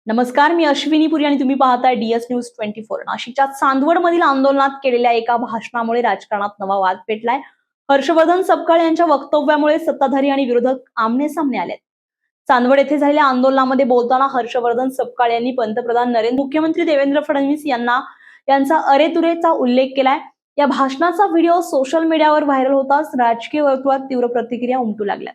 नमस्कार, मी अश्विनी पुरी आणि तुम्ही पाहताय डीएस न्यूज 24। नाशिकच्या चांदवडमधील आंदोलनात केलेल्या एका भाषणामुळे राजकारणात नवा वाद पेटलाय। हर्षवर्धन सपकाळ यांच्या वक्तव्यामुळे सत्ताधारी आणि विरोधक आमने सामने आलेत। चांदवड येथे झालेल्या आंदोलनामध्ये बोलताना हर्षवर्धन सपकाळ यांनी पंतप्रधान मुख्यमंत्री देवेंद्र फडणवीस यांचा अरेतुरेचा उल्लेख केलाय। या भाषणाचा व्हिडिओ सोशल मीडियावर व्हायरल होताच राजकीय वर्तुळात तीव्र प्रतिक्रिया उमटू लागल्या।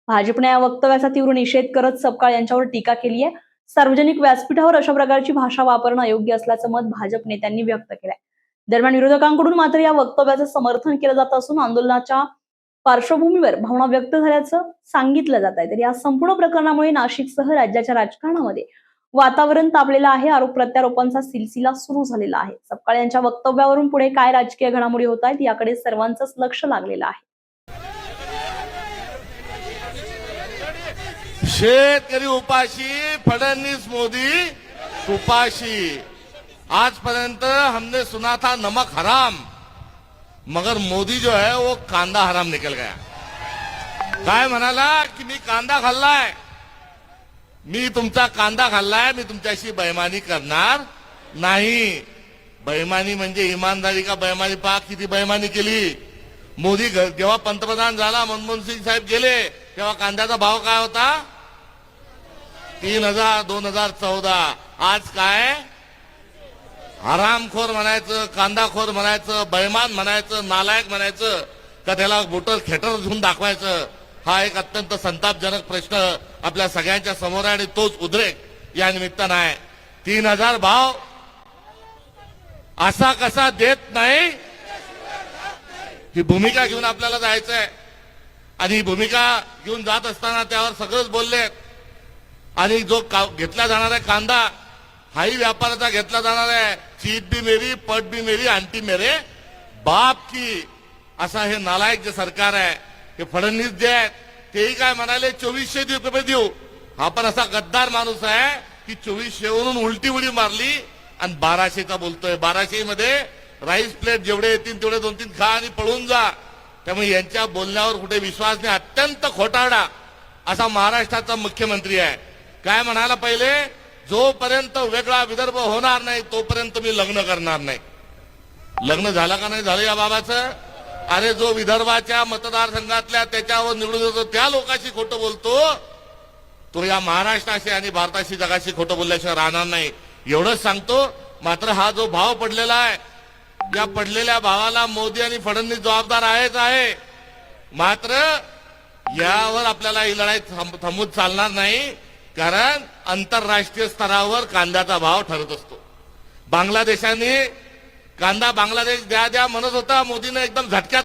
भाजपने या वक्तव्याचा तीव्र निषेध करत सपकाळ यांच्यावर टीका केली आहे। सार्वजनिक व्यासपीठावर अशा प्रकारची भाषा वापरणं अयोग्य असल्याचं मत भाजप नेत्यांनी व्यक्त केलंय। दरम्यान विरोधकांकडून मात्र या वक्तव्याचं समर्थन केलं जात असून आंदोलनाच्या पार्श्वभूमीवर भावना व्यक्त झाल्याचं सांगितलं जात आहे। तर या संपूर्ण प्रकरणामुळे नाशिकसह राज्याच्या राजकारणामध्ये वातावरण तापलेलं आहे। आरोप प्रत्यारोपांचा सिलसिला सुरू झालेला आहे। सपकाळ यांच्या वक्तव्यावरून पुढे काय राजकीय घडामोडी होत आहेत याकडे सर्वांचंच लक्ष लागलेलं आहे। शेतकरी उपाशी, फडणवीस मोदी उपाशी। आजपर्यंत हमने सुना था नमक हराम, मगर मोदी जो है वो कांदा हराम निकल गया। काय म्हणाला की मी कांदा खाल्लाय, मी तुमचा कांदा खाल्लाय, मी तुमच्याशी बेईमानी करणार नाही। बेईमानी म्हणजे इमानदारी का बेईमानी? पहा किती बेईमानी केली। मोदी जेव्हा पंतप्रधान झाला, मनमोहन सिंग साहेब गेले, तेव्हा कांद्याचा भाव काय होता? 3000 2014। आज काय? हरामखोर म्हणायचं, कांदाखोर म्हणायचं, बेईमान म्हणायचं, नालायक म्हणायचं का त्याला बोटल खेटर घेऊन दाखवायचं? हा एक अत्यंत संतापजनक प्रश्न आपल्या सगळ्यांच्या समोर आहे आणि तोच उद्रेक या निमित्तानं आहे। 3000 भाव असा कसा देत नाही, ही भूमिका घेऊन आपल्याला जायचंय। आणि ही भूमिका घेऊन जात असताना त्यावर सगळंच बोलले। आणि जो घेतला जाणार आहे कांदा, हाही व्यापाराचा घेतला जाणार आहे। चीट भी मेरी, पट भी मेरी, आंटी मेरे बाप की, असा हे नालायक जे सरकार आहे, हे फडणवीस जे आहेत तेही काय म्हणाले 2400 रुपये देऊ। हा पण असा गद्दार माणूस आहे की 2400 वरून उलटी उडी मारली आणि 1200चा बोलतोय। 1200 मध्ये राईस प्लेट जेवढे येतील तेवढे 2-3 खा आणि पळून जा। त्यामुळे यांच्या बोलण्यावर कुठे विश्वास नाही। अत्यंत खोटारडा असा महाराष्ट्राचा मुख्यमंत्री आहे। काय म्हणाला पहिले? जोपर्यंत वेगळा विदर्भ होणार नाही तोपर्यंत मी लग्न करणार नाही। लग्न झालं का नाही झालं या बाबाचं? अरे जो विदर्भाच्या मतदारसंघातल्या त्याच्यावर निवडून येतो त्या लोकांशी खोटं बोलतो, तो या महाराष्ट्राशी आणि भारताशी जगाशी खोटं बोलल्याशिवाय राहणार नाही, एवढंच सांगतो। मात्र हा जो भाव पडलेला आहे, या पडलेल्या भावाला मोदी आणि फडणवीस जबाबदार आहेच आहे। मात्र यावर आपल्याला ही लढाई थांबून चालणार नाही, कारण आंतरराष्ट्रीय स्तरावर कांद्याचा भाव ठरत असतो। बांगलादेशाने कांदा बांगलादेश द्या द्या म्हणत होता, मोदीने एकदम झटक्यात